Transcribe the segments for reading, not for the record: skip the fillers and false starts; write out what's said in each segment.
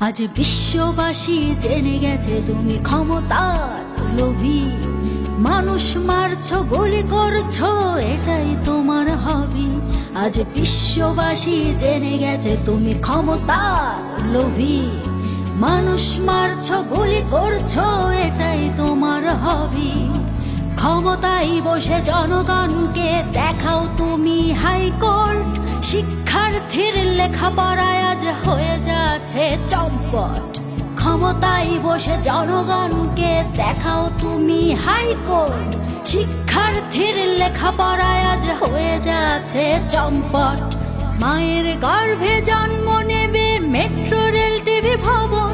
আজ বিশ্ববাসী জেনে গেছে তুমি ক্ষমতার লোভী। মানুষ মারছো, গুলি করছো, এটাই তোমার হবি। আজ বিশ্ববাসী জেনে গেছে তুমি ক্ষমতার লোভী। মানুষ মারছো, গুলি করছো, এটাই তোমার হবি। ক্ষমতায় বসে জনগণকে দেখাও তুমি হাইকোর্ট। শিক্ষার্থীর লেখাপড়ায় আজ হয়ে যাচ্ছে চম্পট। ক্ষমতায় বসে জনগণকে দেখাও তুমি হাইকোর্ট। শিক্ষার্থীর লেখাপড়ায় আজ হয়ে যাচ্ছে চম্পট। মায়ের গর্ভে জন্ম নেবে মেট্রো রেল টিভি ভবন।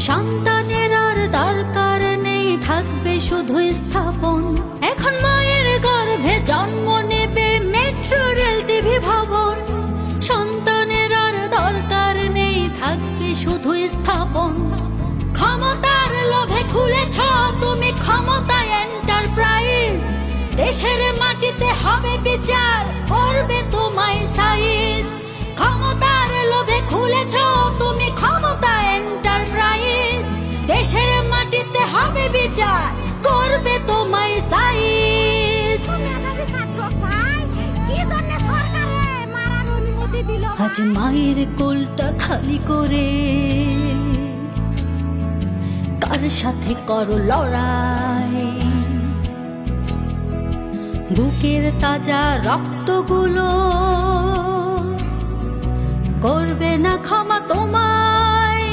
সন্তানের আর দরকার নেই, থাকবে শুধু স্থাপন। এখন মায়ের গর্ভে জন্ম নেবে মেট্রো রেল টিভি ভবন। সন্তানের আর দরকার নেই, থাকবে শুধু স্থাপন। ক্ষমতার লোভে খুলেছ তুমি ক্ষমতা এন্টারপ্রাইজ। দেশের মাটিতে হবে বিচার, করবে তোমায় সাইজ। ক্ষমতার লোভে খুলেছ তুমি ক্ষমতা এন্টারপ্রাইজ। দেশের মাটিতে হবে বিচার, করবে তোমায় সাইজ। আজ মায়ের কোলটা খালি করে কার সাথে করো লড়াই। বুকের তাজা রক্তগুলো করবে না ক্ষমা তোমায়।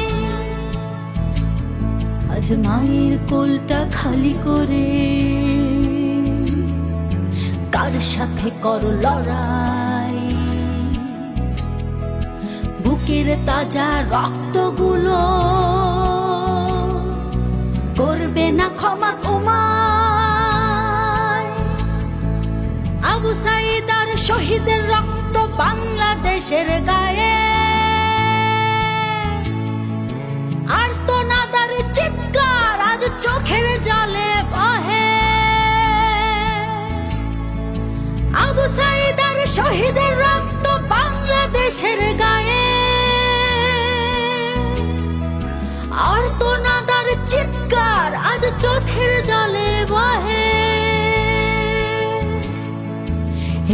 আজ মায়ের কোলটা খালি করে কার সাথে করো লড়াই। বুকের তাজা রক্তগুলো করবে না ক্ষমা তোমায়। আবু সাঈদ আর শহীদের রক্ত বাংলাদেশের গায়ে। আর তো নাদার চিৎকার আজ চোখের জলে বহে। আবু সাঈদ আর শহীদের রক্ত বাংলাদেশের গায়ে। আর তো নাদার চিৎকার আজ চোখের জলে বহে।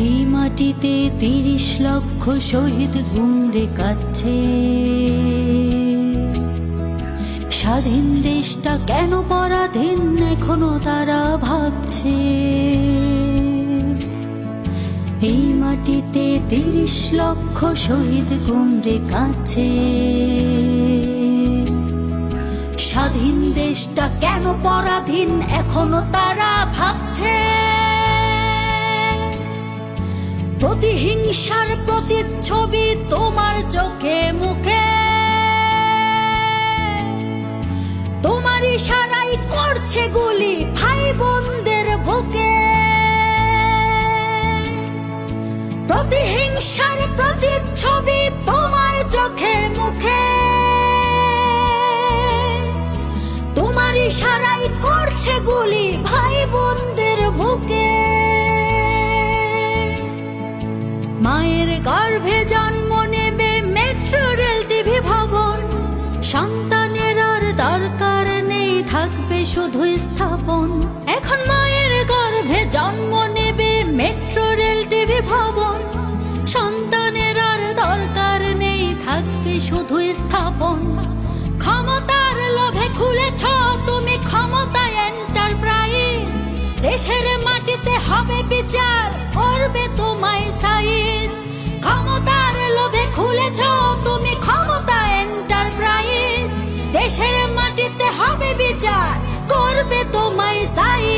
এই মাটিতে ৩০ লক্ষ শহীদ গুমরে কাচ্ছে। স্বাধীন দেশটা কেন পরাধীন এখনো তারা ভাবছে। এই মাটিতে ৩০ লক্ষ শহীদ গুমরে কাচ্ছে। স্বাধীন দেশটা কেন পরাধীন এখনো তারা ভাবছে। প্রতিহিংসার প্রতিচ্ছবি তোমার চোখে মুখে। তোমার ইশারাই করছে গুলি ভাই বোনদের বুকে। প্রতিহিংসার প্রতিচ্ছবি তোমার চোখে মুখে। তোমার ইশারাই করছে গুলি ভাই বোনদের বুকে। মায়ের গর্ভে জন্ম নেবে মেট্রো রেল টিভি ভবন। সন্তানের আর দরকার নেই, থাকবে শুধু স্থাপন। এখন মায়ের গর্ভে জন্ম নেবে মেট্রো রেল টিভি ভবন। সন্তানের আর দরকার নেই, থাকবে শুধু স্থাপন। ক্ষমতার লোভে খুলেছ তুমি ক্ষমতা এন্টারপ্রাইজ। দেশের মাটিতে হবে বিচার, করবে তোমায় সাইজ। ক্ষমতার লোভে খুলেছ তুমি ক্ষমতা এন্টারপ্রাইজ। দেশের মাটিতে হবে বিচার, করবে তোমায় সাইজ।